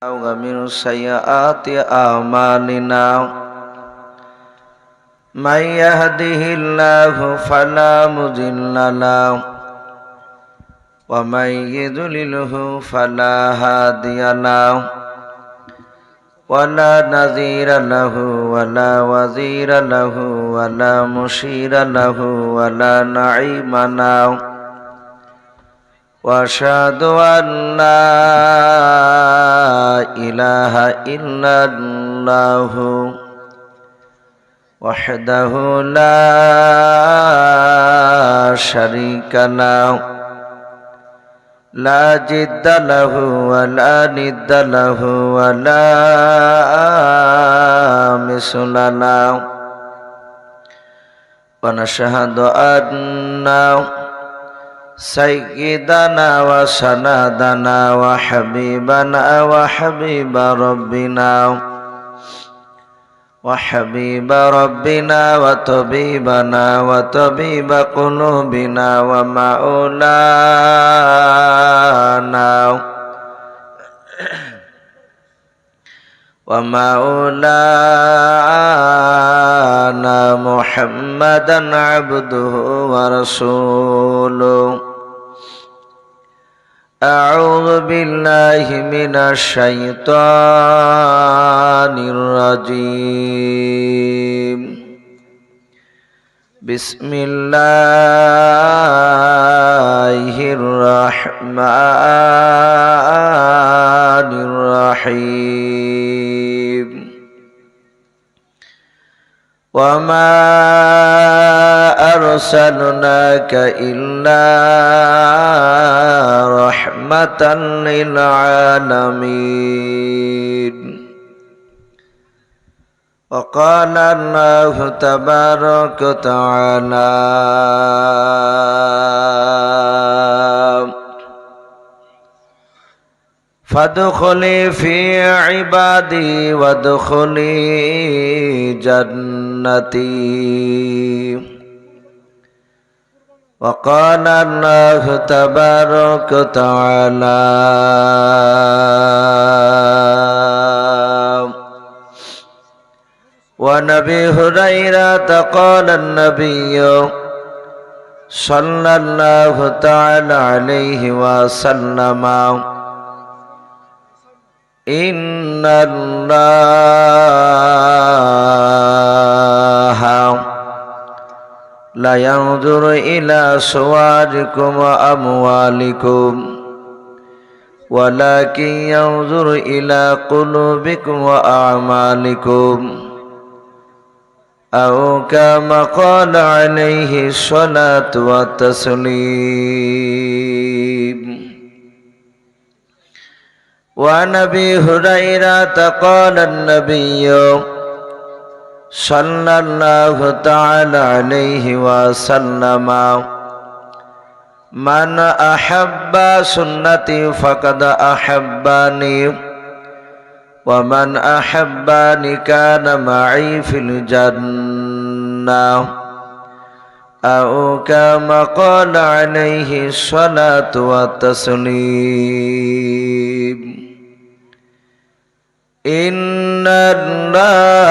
ومن سيئات أعمالنا من يهده الله فلا مضل له ومن يضلله فلا هادي له ولا نذير له ولا وزير له ولا مشير له ولا نعيم له وأشهد أن لا إله إلا الله وحده لا شريك له لا جد له ولا ند له ولا مثل له ونشهد أن سيدنا وسندنا وحبيبنا وحبيب ربنا وطبيبنا وطبيب قلوبنا ومولانا محمدا عبده ورسوله. أعوذ بالله من الشيطان الرجيم. بسم الله الرحمن الرحيم. وما أرسلناك إلا رحمة للعالمين. وقال الله تبارك وتعالى فادخلي في عبادي وادخلي جنتي. وقال الله تبارك وتعالى وعن أبي هريرة قال النبي صلى الله تعالى عليه وسلم إن الله لا ينظر إلى صوركم وأموالكم ولكن ينظر إلى قلوبكم وأعمالكم أو كما قال عليه الصلاة والتسليم. وعن أبي هريرة قال النبي صلى الله تعالى عليه وسلم من أحب سنتي فقد أحبني ومن أحبني كان معي في الجنة أو كما قال عليه الصلاة والتسليم. إن الله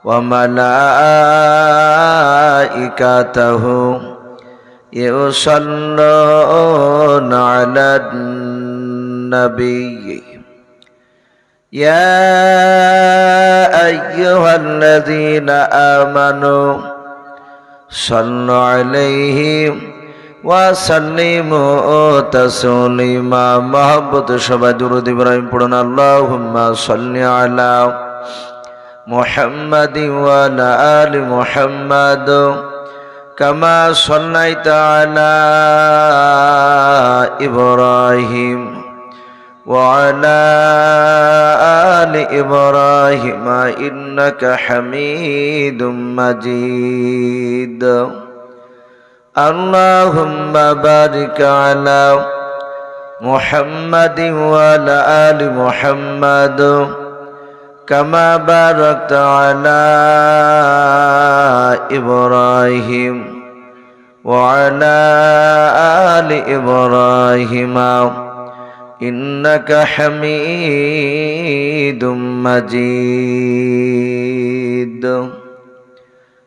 وملائكته يصلون على النبي يا أيها الذين آمنوا صلوا عليه وسلموا تسليما. محبت شبه درود إبراهيم پڑھن اللهم صل على محمد وعلى آل محمد كما صليت على إبراهيم وعلى آل إبراهيم إنك حميد مجيد. اللهم بارك على محمد وعلى آل محمد كما باركت على إبراهيم وعلى آل إبراهيم إنك حميد مجيد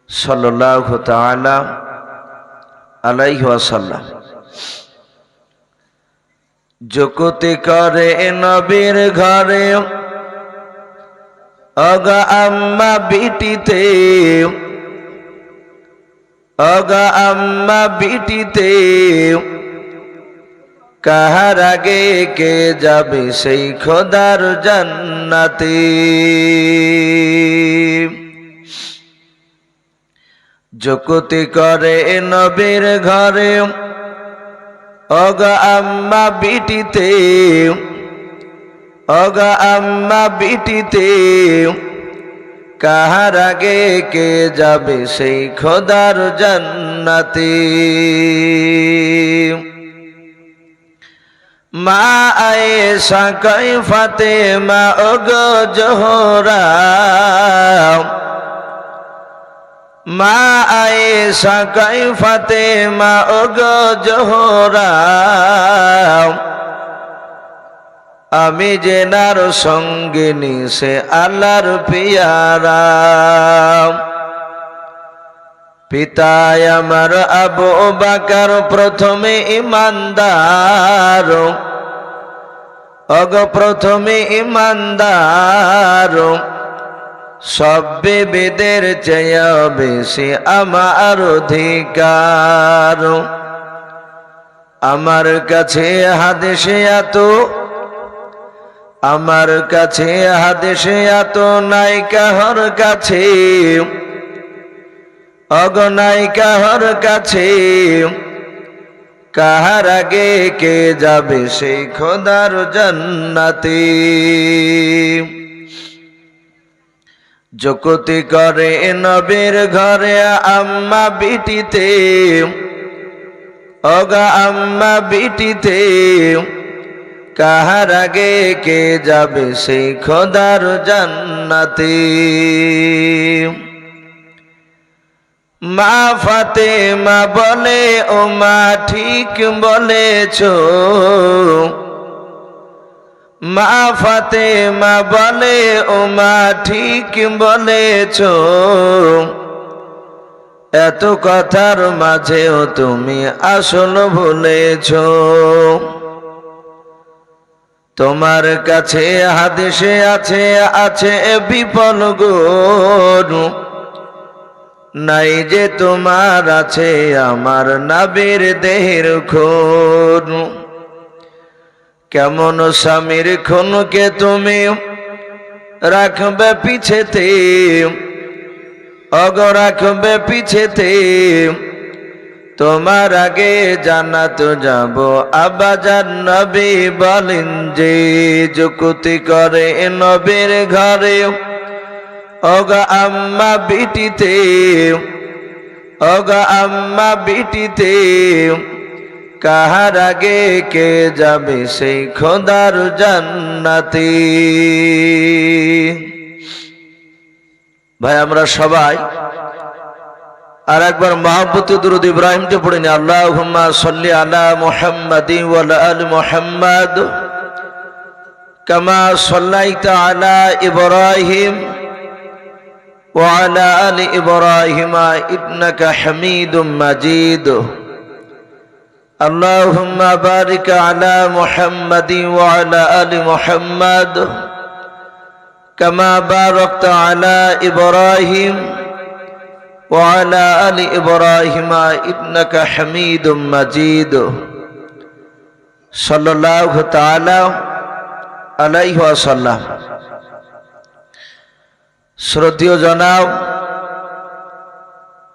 صلى الله تعالى عليه وسلم যুক্তি করে নবীর ঘরে অগা আম্মা বিটিতে অগা আম্মা বিটিতে কাহার আগে কে যাবে সেই খোদার জান্নাতে যুক্তি করে নবীর ঘরে অগা আম্মা বিটিতে অগা আম্মা বিটিতে কাহার আগে কে যাবে সেই খোদার জান্নাতে মা আয়েশা কই ফাতেমা ওগো জোহরা মা আয়েশা কই ফাতেমা ওগো জোহরা আমি জেনার সঙ্গিনী সে আল্লাহর পিয়ারা পিতায় আমার আবু বকর প্রথমে ইমানদার অগ প্রথমে ইমানদার সব বিবিদের চেয়ে বেশি আমার অধিকার আমার কাছে হাদিসে এত আমার কাছে হাদিসে এত নাই কাহর কাছে অগনাই কাহর কাছে কাহার আগে কে যাবে সেই খোদার জান্নাতে যুক্তি করে নবীর ঘরে আম্মা বিটিতে অগা আম্মা বিটিতে কাহার আগে কে যাবে সেই খোদার জান্নাতে মা ফাতেমা বলে ও মা ঠিক বলেছো মা ফাতেমা বলে ও মা ঠিক বলেছো এত কথার মাঝেও তুমি আসল ভুলেছো তোমার কাছে হাদিসে আছে আছে বিপল গরু নাই যে তোমার আছে আমার নবীর দেহের খুন কেমন স্বামীর খুনকে তুমি রাখবে পিছেতে অগ রাখবে পিছেতে তোমার আগে জান্নাত যাব আব্বাজান নবী বলেন যে যুক্তি করে নবীর ঘরে অগা আম্মা বিটিতে অগা আম্মা বিটিতে কাহার আগে কে যাবে সেই খোদার জান্নাতে ভাই আমরা সবাই আর একবার মহব্বতে দুরূদ ইব্রাহিমকে পড়ে নি আল্লাহুম্মা সাল্লি আলা মুহাম্মাদিন ওয়া আলা আলি মুহাম্মাদ কামা সাল্লাইতা আলা ইব্রাহিম ওয়া আলা আলি ইব্রাহিম ইন্নাকা হামিদুম মাজিদ আল্লাহুম্মা বারিক আলা মুহাম্মাদিন ওয়া আলা আলি মুহাম্মাদ কামা বারাকতা আলা ইব্রাহিম وعلى آل إبراهيم إنك حميد مجيد صلى الله تعالى عليه وسلم শ্রদ্ধেয় জনাব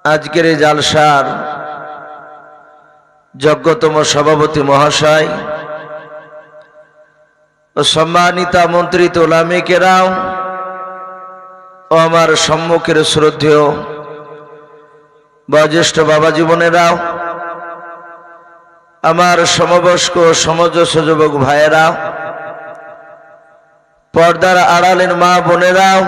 আজকের এই জালসার যোগ্যতম সভাপতি মহাশয় ও সম্মানিত আমন্ত্রিত উলামা কেরাম ও আমার সম্মুখের শ্রদ্ধেয় বয়োজ্যেষ্ঠ বাবা জীবনেরাও আমার সমবয়স্ক সমজস্য যুবক ভাইয়েরা পর্দার আড়ালের মা বোনেরাও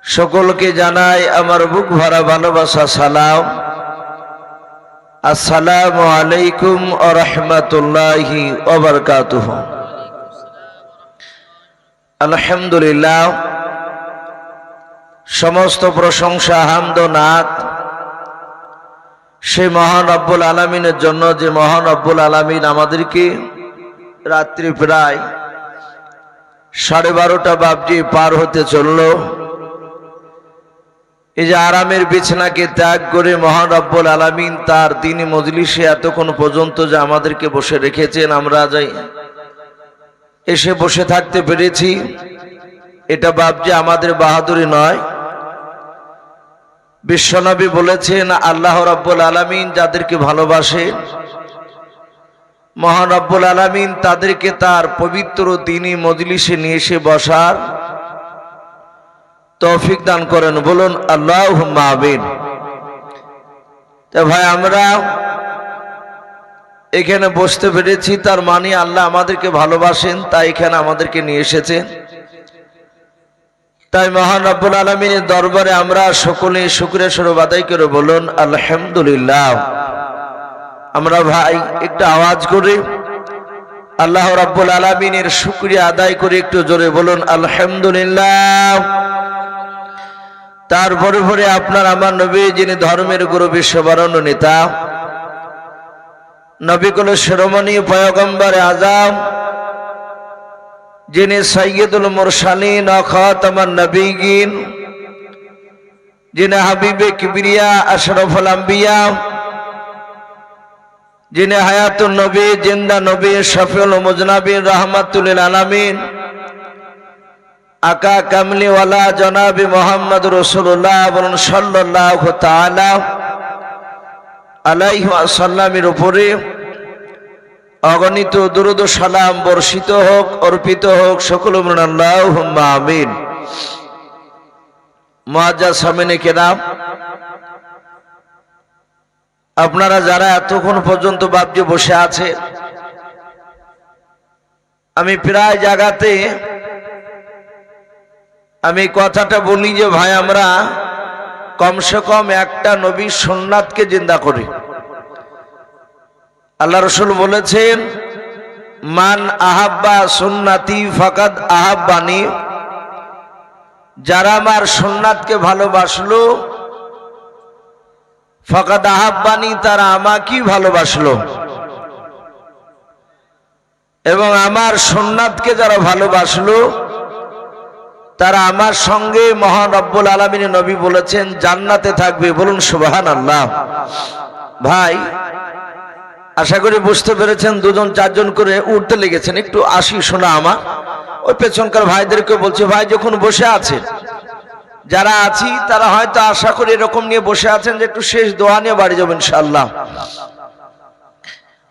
সকলকে জানাই আমার বুক ভরা ভালোবাসা সালাম আসসালামু আলাইকুম ওয়া রাহমাতুল্লাহি ওয়া বারাকাতুহু। আলহামদুলিল্লাহ, সমস্ত প্রশংসা হামদ ও নাত সেই মহান রব্বুল আলামিনের জন্য, যে মহান রব্বুল আলামিন আমাদেরকে রাত্রি প্রায় 12:30 বাজে পার হতে চলল। এই যে আরামের বিছানাকে ত্যাগ করে মহান রব্বুল আলামিন তার দ্বীনি মজলিসে এতক্ষণ পর্যন্ত যে আমাদেরকে বসে রেখেছেন, আমরা যাই এসে বসে থাকতে পেরেছি, এটা বাপজি আমাদের বাহাদুরি নয়। বিশ্বনবী বলেছেন, আল্লাহ রাব্বুল আলামিন যাদেরকে ভালোবাসে মহান রব্বুল আলামিন তাদেরকে তার পবিত্র দ্বীনি মজলিসে নিয়ে এসে বসার তৌফিক দান করেন। বলুন আল্লাহুম্মা আমিন। তো ভাই, আমরা এখানে বসতে পেরেছি, তার মানে আল্লাহ আমাদেরকে ভালোবাসেন, তাই এখানে আমাদেরকে নিয়ে এসেছেন। তাই মহান রব্বুল আলামিনের দরবারে আমরা সকলে শুকরিয়া স্বরূপ আদায় করে বলুন আলহামদুলিল্লাহ। আমরা ভাই একটু আওয়াজ করে আল্লাহ রাব্বুল আলামিনের শুকরিয়া আদায় করে একটু জোরে বলুন আলহামদুলিল্লাহ। তারপরে পরে আপনার আমার নবী, যিনি ধর্মের গুরু, বিশ্ববরণ্য নেতা, নবীকুল শিরোমণি পয়গম্বর আযম, যিনি সাইয়্যিদুল মুরসালিন ও খাতামুন নবিয়্যিন, যিনি হাবিবে কিবরিয়া আশরাফুল আম্বিয়া, যিনি হায়াতুন নবী, জিন্দা নবী, শফিউল মুজনাবিন, রাহমাতুল লিল আলামিন, আকা কামলিওয়ালা জনাবি মোহাম্মদ রাসূলুল্লাহ বলুন সাল্লাল্লাহু তাআলা আলাইহি ওয়াসাল্লামের উপরে অগণিত দুরূদ ও সালাম বর্ষিত হোক, অর্পিত হোক। সকল বলুন আল্লাহুম্মা আমিন। মুআজ্জাজ সামিনে কেরাম, আপনারা যারা এতক্ষণ পর্যন্ত বাপজি বসে আছে, আমি প্রায় জায়গাতে আমি কথাটা বলি যে ভাই, আমরা কমসে কম একটা নবীর সুন্নাতকে জিন্দা করি। আল্লাহ রাসূল বলেছেন, মান আহাব্বা সুন্নাতি ফাকাদ আহাব্বানি, যারা আমার সুন্নাতকে ভালোবাসলো ফাকাদ আহাব্বানি, তারা আমাকেই ভালোবাসলো। এবং আমার সুন্নাতকে যারা ভালোবাসলো তারা আমার সঙ্গে মহান রব্বুল আলামিনের নবী বলেছেন জান্নাতে থাকবে। বলুন সুবহানাল্লাহ। ভাই, আশা করি বুঝতে পেরেছেন, দুজন চারজন করে উঠতে লেগেছেন, একটু আসি শোনা। আমার ওই পেছনকার ভাইদেরকে বলছি, ভাই যখন বসে আছেন, যারা আছি তারা হয়তো আশা করি এরকম নিয়ে বসে আছেন যে একটু শেষ দোয়া নিয়ে বাড়ি যাবেন ইনশাআল্লাহ।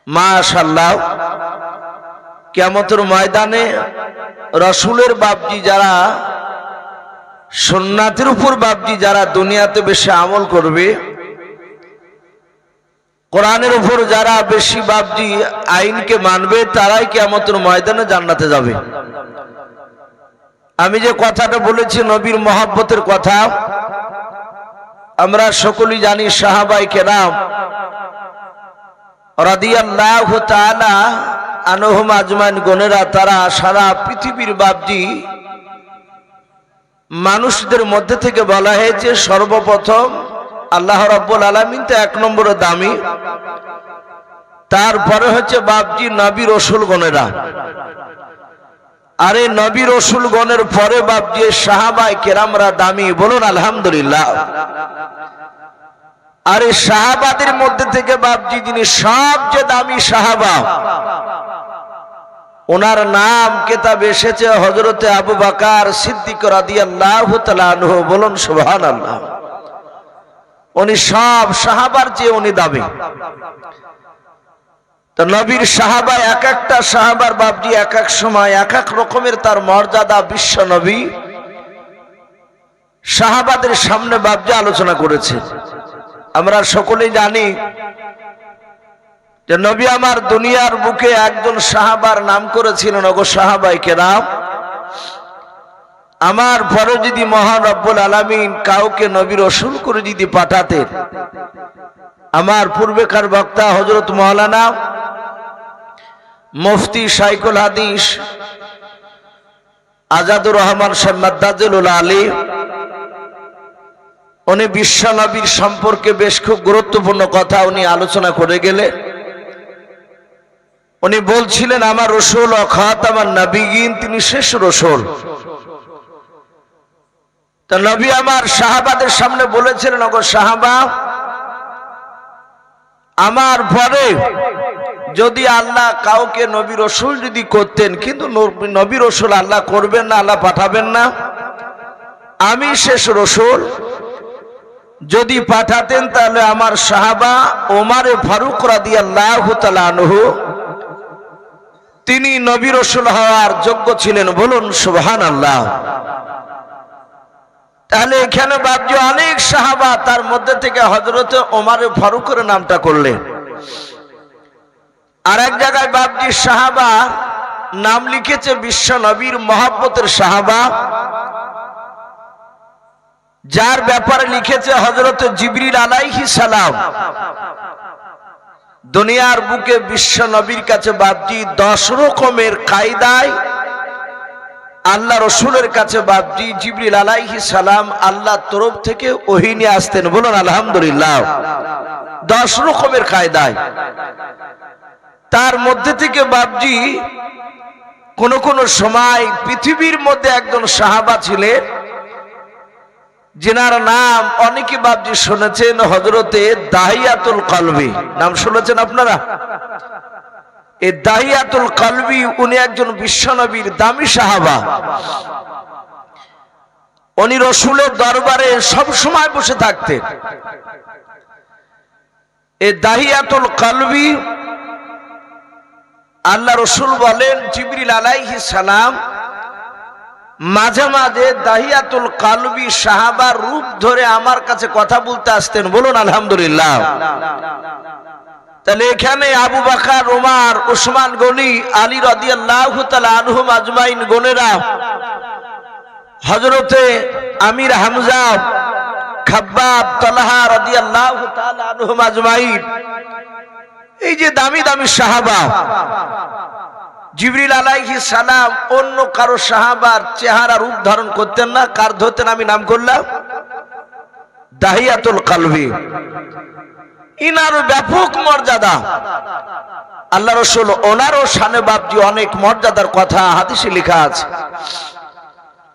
মাশাআল্লাহ, কিয়ামতের ময়দানে রাসূলের বাপজি যারা, সুন্নাতের উপর বাপজি যারা দুনিয়াতে বেশি আমল করবে, কোরআনের উপর যারা বেশি বাপজি আইনকে মানবে, তারাই কিয়ামতের ময়দানে জান্নাতে যাবে। আমি যে কথাটা বলেছি নবীর মহব্বতের কথা, আমরা সকলেই জানি সাহাবায়ে কেরাম রাদিয়াল্লাহু তাআলা আনহুম আজমাইন গণেরা, তারা সারা পৃথিবীর বাপজি মানুষদের মধ্যে থেকে বলা হয়েছে সর্বপ্রথম আল্লাহ রাব্বুল আলামিন তো এক নম্বরে দামি, তারপরে হচ্ছে বাপজি নবী রাসূল গণেরা, আরে নবী রাসূল গণের পরে বাপজি সাহাবায়ে কেরামরা দামি। বলুন আলহামদুলিল্লাহ। আর এই সাহাবাদের মধ্যে থেকে বাপজি যিনি সবচেয়ে দামি সাহাবা, ওনার নাম কিতাবে এসেছে হযরতে আবু বকর সিদ্দিক রাদিয়াল্লাহু তাআলা আনহু। বলুন সুবহানাল্লাহ। উনি সব সাহাবার চেয়ে উনি দামি। তো নবীর সাহাবা, এক একটা সাহাবার বাপজি এক এক সময় এক এক রকমের তার মর্যাদা বিশ্ব নবী সাহাবাদের সামনে বাপজি আলোচনা করেছে। আমরা সকলেই জানি যে নবী আমার দুনিয়ার বুকে একজন সাহাবার নাম করেছিলেন, ওগো সাহাবায়ে কেরাম, আমার পরে যদি মহান রব্বুল আলামিন কাউকে নবী রাসূল করে যদি পাঠাতেন, আমার পূর্বেকার বক্তা হযরত মাওলানা মুফতি শাইখুল হাদিস আজাদুর রহমান সাহেব মাদ্দাজিলুল আলী, উনি বিশ্বনবীর সম্পর্কে বেশ খুব গুরুত্বপূর্ণ কথা উনি আলোচনা করে গেলে উনি বলছিলেন আমার রাসূল ও খাতামান নবিয়িন, তিনি শেষ রাসূল। তো নবী আমার সাহাবাদের সামনে বলেছিলেন, ওগো সাহাবা, আমার পরে যদি আল্লাহ কাউকে নবী রাসূল যদি করতেন, কিন্তু নবী রাসূল আল্লাহ করবেন না, আল্লাহ পাঠাবেন না, আমি শেষ রাসূল, যদি পাঠাতেন তাহলে আমার সাহাবা ওমরে ফারুক রাদিয়াল্লাহু তাআলা আনহু তিনি নবী রাসূল হওয়ার যোগ্য ছিলেন। বলুন সুবহানাল্লাহ। তাহলে এখানে বাদ অনেক সাহাবা, তার মধ্যে থেকে হযরত ওমরে ফারুকের নামটা করলেন। আর এক জায়গায় বাবজি সাহাবা নাম লিখেছে বিশ্ব নবীর মহব্বতের সাহাবা, যার ব্যাপারে লিখেছে হযরত জিবরিল আলাইহিস সালাম। দুনিয়ার বুকে বিশ্ব নবীর কাছে বাবজি 10 রকমের কায়দায় আল্লাহ রসুলের কাছে বাবজি জিবরিল আলাইহিস সালাম আল্লাহর তরফ থেকে ওহী নিয়ে আসতেন। বলুন আলহামদুলিল্লাহ। 10 রকমের কায়দায়। তার মধ্যে থেকে বাবজি কোন কোন সময় পৃথিবীর মধ্যে একজন সাহাবা ছিলেন, যেনার নাম অনেকে বাবজি শুনেছেন, হযরতে দাহিয়াতুল কলবি। নাম শুনেছেন আপনারা? এই দাহিয়াতুল কলবি উনি একজন বিশ্বনবীর দামি সাহাবা। উনি রাসূলের দরবারে সব সময় বসে থাকতেন। এই দাহিয়াতুল কলবি আল্লাহ রাসূল বলেন জিবরিল আলাইহিস সালাম মাঝে মাঝে দাহিয়াতুল কলবি সাহাবার রূপ ধরে আমার কাছে কথা বলতে আসতেন। বলুন আলহামদুলিল্লাহ। তাহলে এখানে আবু বকর, ওমর, উসমান গনি, আলী রাদিয়াল্লাহু তাআলা আনহুম আজমাইন গনেরা, হযরতে আমির হামজা, খাব্বাব, তালহা রাদিয়াল্লাহু তাআলা আনহুম আজমাইন, এই যে দামি দামি সাহাবা, জিবরিল আলাইহিস সালাম অন্য কারো সাহাবার চেহারা রূপ ধারণ করতেন না। কার ধরতেন? আমি নাম করলাম দাহিয়াতুল কলবি। ইনার ব্যাপক মর্যাদা। আল্লাহ রাসূল ওনারও শানে বাবজি অনেক মর্যাদার কথা হাদিসে লেখা আছে।